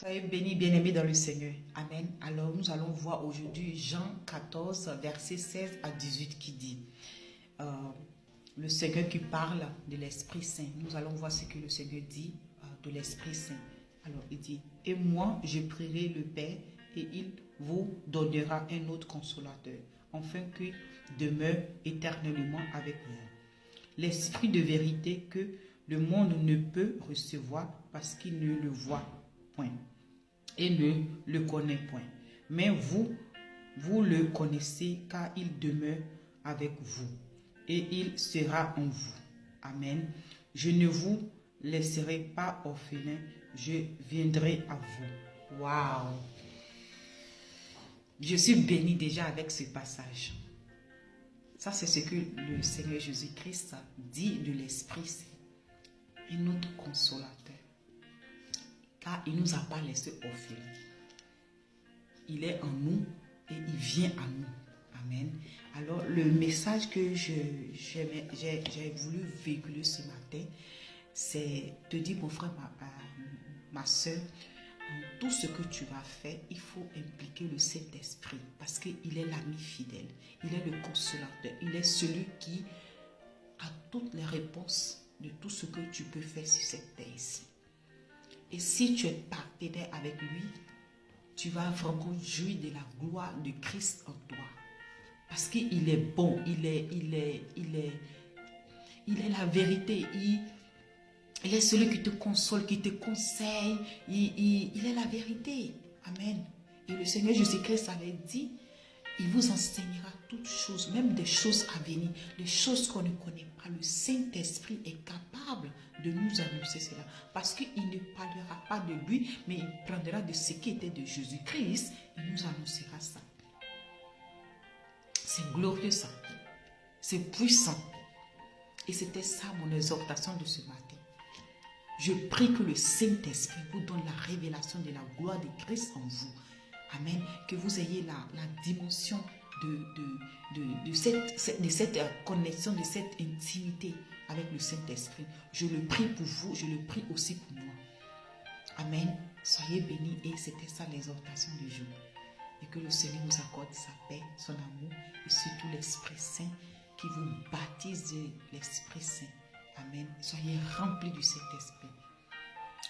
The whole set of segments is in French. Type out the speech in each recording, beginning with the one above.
Soyez bénis, bien-aimés dans le Seigneur. Amen. Alors, nous allons voir aujourd'hui Jean 14, verset 16 à 18 qui dit euh, le Seigneur qui parle de l'Esprit Saint. Nous allons voir ce que le Seigneur dit de l'Esprit Saint. Alors, il dit, et moi, je prierai le Père et il vous donnera un autre consolateur, afin qu'il demeure éternellement avec vous. L'Esprit de vérité que le monde ne peut recevoir parce qu'il ne le voit point et ne le connaît point. Mais vous le connaissez car il demeure avec vous et il sera en vous. Amen. Je ne vous laisserai pas orphelin, je viendrai à vous. Waouh! Je suis béni déjà avec ce passage. Ça, c'est ce que le Seigneur Jésus-Christ dit de l'Esprit Saint. Un autre consolateur. Car il ne nous a pas laissé orphelins. Il est en nous et il vient à nous. Amen. Alors, le message que j'ai voulu véhiculer ce matin, c'est te dire, mon frère, ma soeur, tout ce que tu vas faire, il faut impliquer le Saint-Esprit parce qu'il est l'ami fidèle, il est le consolateur, il est celui qui a toutes les réponses de tout ce que tu peux faire sur cette terre ici. Et si tu es partenaire avec lui, tu vas vraiment jouir de la gloire de Christ en toi. Parce qu'il est bon, il est la vérité, il est celui qui te console, qui te conseille, il est la vérité. Amen. Et le Seigneur Jésus-Christ avait dit, il vous enseignera toutes choses, même des choses à venir, des choses qu'on ne connaît pas. Le Saint-Esprit est capable de nous annoncer cela. Parce qu'il ne parlera pas de lui, mais il prendra de ce qui était de Jésus-Christ et nous annoncera ça. C'est glorieux ça. C'est puissant. Et c'était ça mon exhortation de ce matin. Je prie que le Saint-Esprit vous donne la révélation de la gloire de Christ en vous. Amen. Que vous ayez la dimension de cette connexion, de cette intimité avec le Saint-Esprit. Je le prie pour vous, je le prie aussi pour moi. Amen. Soyez bénis et c'était ça l'exhortation du jour. Et que le Seigneur nous accorde sa paix, son amour et surtout l'Esprit Saint qui vous baptise de l'Esprit Saint. Amen. Soyez remplis du Saint-Esprit.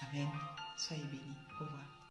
Amen. Soyez bénis. Au revoir.